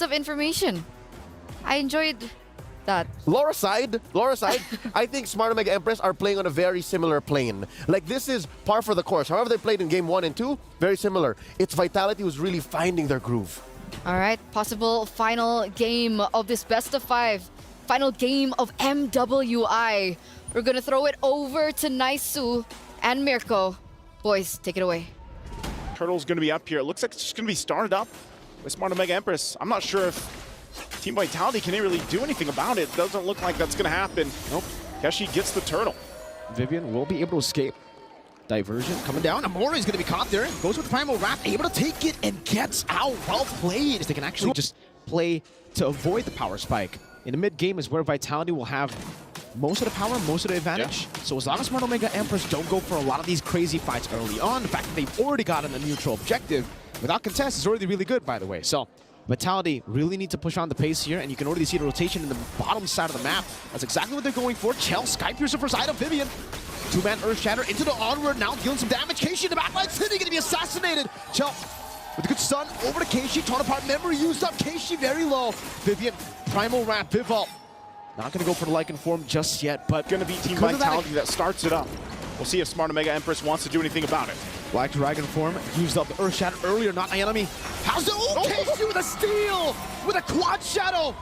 of information. I enjoyed that. Laura side, I think Smart Omega Empress are playing on a very similar plane. Like, this is par for the course. However they played in game 1 and 2, very similar. It's Vitality who's really finding their groove. All right, possible final game of this best of 5. Final game of MWI. We're gonna throw it over to Naisu and Mirko. Boys, take it away. Turtle's gonna be up here. It looks like it's just gonna be started up with Smart Omega Empress. I'm not sure if Team Vitality can really do anything about it. Doesn't look like that's gonna happen. Nope. Keshi gets the turtle. Vivian will be able to escape. Diversion coming down. Amore is going to be caught there. Goes with the Primal Wrap, able to take it and gets out. Well played. They can actually just play to avoid the power spike. In the mid game is where Vitality will have most of the power, most of the advantage. Yeah. So as long as Smart Omega Empress don't go for a lot of these crazy fights early on, the fact that they've already gotten a neutral objective without contest is already really good, by the way. So Vitality really need to push on the pace here, and you can already see the rotation in the bottom side of the map. That's exactly what they're going for. Chell, Sky Piercer for side of Vivian. Two-man Earth Shatter into the onward, now dealing some damage. Keishi in the backline, City gonna be assassinated. Chell with a good stun over to Keishi, torn apart, memory used up. Keishi very low. Vivian, Primal Wrap, Vivalt. Not gonna go for the Lycan form just yet, but Gonna be Team Vitality that starts it up. We'll see if Smart Omega Empress wants to do anything about it. Black Dragon form used up the Earth Shatter earlier, not my enemy. How's the Keishi with a steal, with a quad shadow,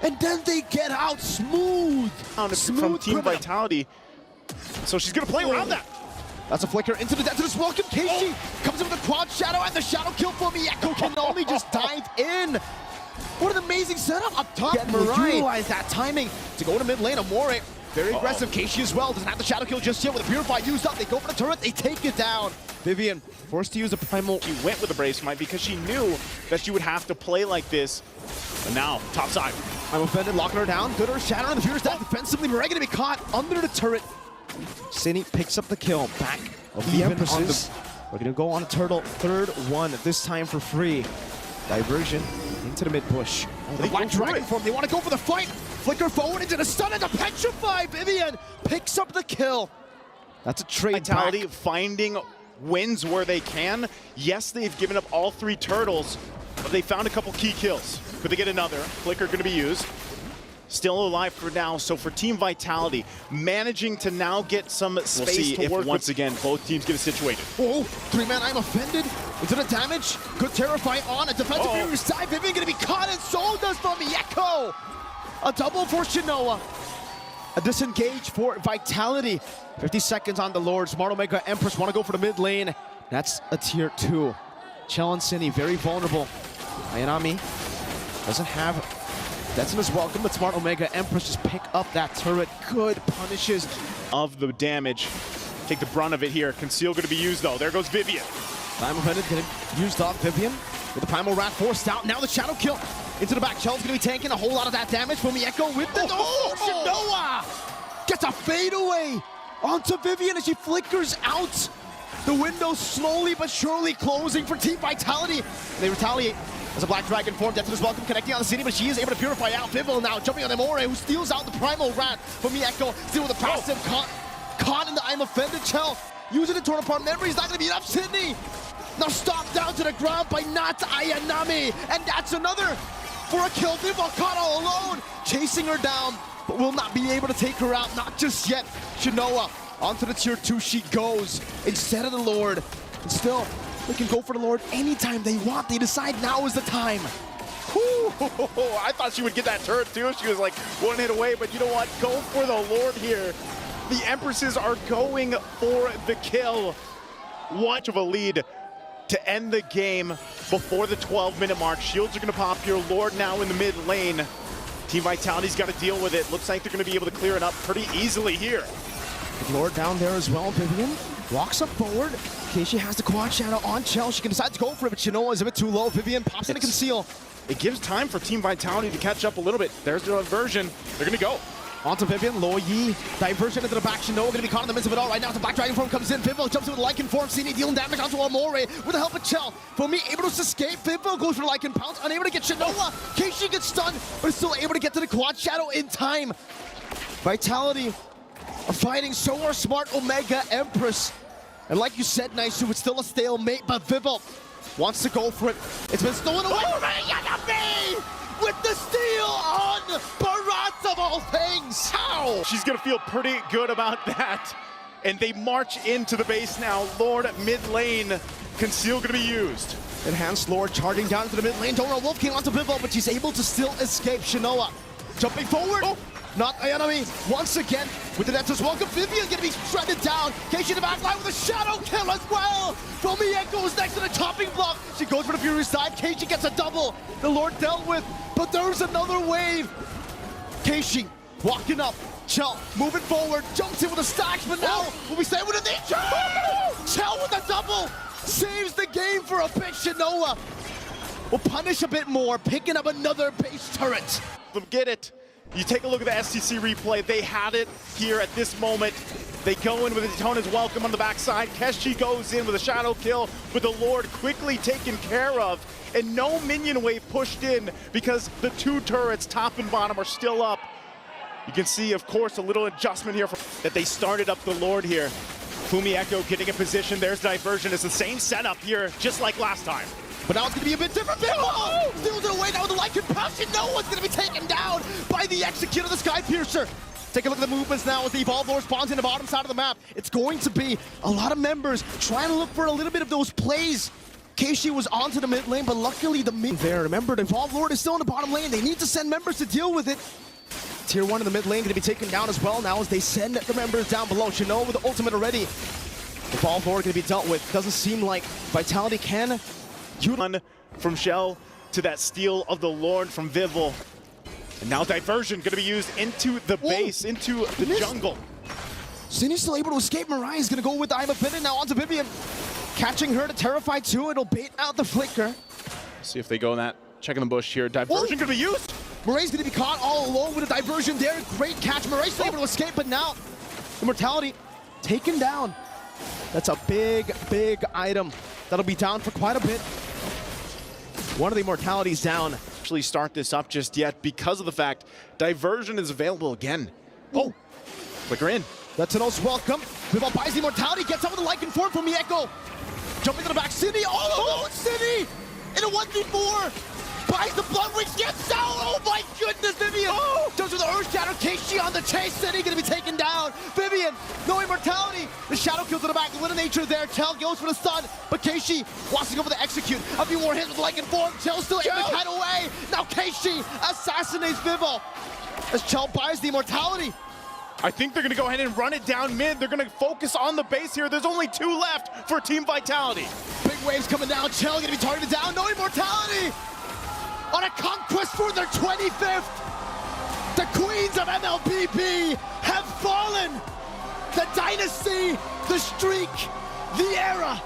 and then they get out smooth. From Team Vitality. So she's gonna play around that. That's a flicker into the Death. Welcome Keishi comes in with a quad shadow and the shadow kill for Miyako can only just dive in. What an amazing setup up top. Utilize that timing to go to mid lane. Amore very aggressive. Keishi as well doesn't have the shadow kill just yet with the Purify used up. They go for the turret. They take it down. Vivian forced to use a primal. She went with the Brave Smite because she knew that she would have to play like this. And now top side. I'm offended, locking her down. Good Earth Shatter on the Fury Staff defensively. We're going to be caught under the turret. Cine picks up the kill. Back of the Empresses. We're going to go on a turtle. Third one, this time for free. Diversion into the mid bush. The Black Dragon form. They want to go for the fight. Flicker forward into the stun and the Petrify. Vivian picks up the kill. That's a trade. Vitality finding wins where they can. Yes, they've given up all 3 turtles, but they found a couple key kills. Could they get another? Flicker going to be used. Still alive for now, so for Team Vitality, managing to now get some space to work once again both teams get it situated. Oh, 3-man, I'm offended. Into the damage. Good Terrify on a defensive Fury side. Vivian gonna be caught, and so does Miyako. A double for Shinoa. A disengage for Vitality. 50 seconds on the Lord. Smart Omega Empress want to go for the mid lane. That's a tier 2. Chell and Cine very vulnerable. Ayanami doesn't have Decimus welcome, but Smart Omega Empress just pick up that turret. Good punishes of the damage. Take the brunt of it here. Conceal going to be used though. There goes Vivian. Time offended, getting used up. Vivian with the Primal Rat forced out. Now the Shadow kill into the back. Chell's going to be taking a whole lot of that damage from Miyako with the Shinoa. Gets a fadeaway onto Vivian as she flickers out. The window slowly but surely closing for Team Vitality. They retaliate. As a Black Dragon form, Death is welcome, connecting on the City, but she is able to purify out. Vivil now jumping on Amore, who steals out the Primal Rat from Miyako. Still with the passive, caught in the I'm offended. Chell using the torn apart memory. He's not going to beat up Sydney. Now stopped down to the ground by not Ayanami, and that's another for a kill. Vivil caught all alone, chasing her down, but will not be able to take her out. Not just yet. Shinoa onto the tier 2 she goes instead of the Lord, and still. They can go for the Lord anytime they want. They decide now is the time. I thought she would get that turret too. She was like 1 hit away, but you know what? Go for the Lord here. The Empresses are going for the kill. What of a lead to end the game before the 12-minute mark. Shields are going to pop here. Lord now in the mid lane. Team Vitality's got to deal with it. Looks like they're going to be able to clear it up pretty easily here. Lord down there as well. Vivian walks up forward. Keishi has the quad shadow on Chell. She can decide to go for it, but Shinoa is a bit too low. Vivian pops into conceal. It gives time for Team Vitality to catch up a little bit. There's the diversion. They're going to go. Onto Vivian, Lo Yi, diversion into the back. Shinoa going to be caught in the midst of it all right now. The Black Dragon form comes in. Vivil jumps in with Lycan form. Cine dealing damage onto Amore with the help of Chell. For me, able to escape. Vivil goes for the Lycan pounce, unable to get Shinoa. Keishi gets stunned, but is still able to get to the quad shadow in time. Vitality are fighting, so are Smart Omega Empress. And like you said, Naisu, it's still a stalemate, but Vivil wants to go for it. It's been stolen away. Yanabe with the steal on Barat of all things. How? She's gonna feel pretty good about that. And they march into the base now. Lord mid lane, Conceal gonna be used. Enhanced Lord charging down to the mid lane. Don't know Wolf King onto Bivo, but she's able to still escape. Shinoa jumping forward. Not Ayanami. Once again with the Nexus. Welcome. Vivian gonna be shredded down. Keishi in the back line with a shadow kill as well. Gomieko is next to the chopping block. She goes for the Fury side. Keishi gets a double. The Lord dealt with, but there's another wave. Keishi walking up. Chell moving forward. Jumps in with a stacks, but now will we stay with a nature? Chell with a double. Saves the game for a big Shinoa. Will punish a bit more, picking up another base turret. Get it. You take a look at the STC replay. They had it here at this moment. They go in with a Daytona's welcome on the backside. Keshi goes in with a shadow kill with the Lord quickly taken care of. And no minion wave pushed in because the two turrets, top and bottom, are still up. You can see, of course, a little adjustment here that they started up the Lord here. Fumi Echo getting in position. There's diversion. It's the same setup here, just like last time. But now it's going to be a bit different. Steals it away now with the light compassion. No one's going to be taken down by the executor, the Sky Piercer. Take a look at the movements now as the Evolve Lord spawns in the bottom side of the map. It's going to be a lot of members trying to look for a little bit of those plays. Keishi was onto the mid lane, but luckily the mid there. Remember, the Evolve Lord is still in the bottom lane. They need to send members to deal with it. Tier 1 in the mid lane going to be taken down as well now as they send the members down below. Shinoa with the ultimate already. The Evolve Lord going to be dealt with. Doesn't seem like Vitality can. From Shell to that steal of the Lord from Vivel. And now diversion going to be used into the base, into the jungle. Cindy's still able to escape. Mariah's going to go with the I'm Offended now onto Vivian. Catching her to Terrify 2. It'll bait out the flicker. See if they go in that. Checking the bush here. Diversion going to be used. Murray's going to be caught all alone with a diversion there. Great catch. Murray's still able to escape, but now Immortality taken down. That's a big, big item. That'll be down for quite a bit. One of the Immortalities down. Actually start this up just yet because of the fact diversion is available again. Oh, flicker in. That's an most welcome. Vivo buys the Immortality, gets out with the like inform from Mieko. Jumping to the back, Cindy, all alone, Cindy! In a 1v4. Buys the Blood Wings, gets out! Oh my goodness, Vivian! Jumps with the Earth Shatter, Keishi on the chase, Cindy gonna be taken down. Vivian, no Immortality. The Shadow kill to the back, a little nature there. Chell goes for the stun, but Keishi wants to go for the execute. A few more hits with like inform. Chell still able to kite away. Now Keishi assassinates Vivo as Chell buys the Immortality. I think they're gonna go ahead and run it down mid. They're gonna focus on the base here. There's only 2 left for Team Vitality. Big waves coming down. Chell gonna be targeted down. No Immortality. On a conquest for their 25th. The queens of Mlbb have fallen. The dynasty, the streak, the era.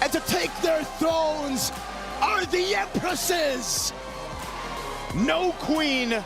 And to take their thrones are the Empresses. No queen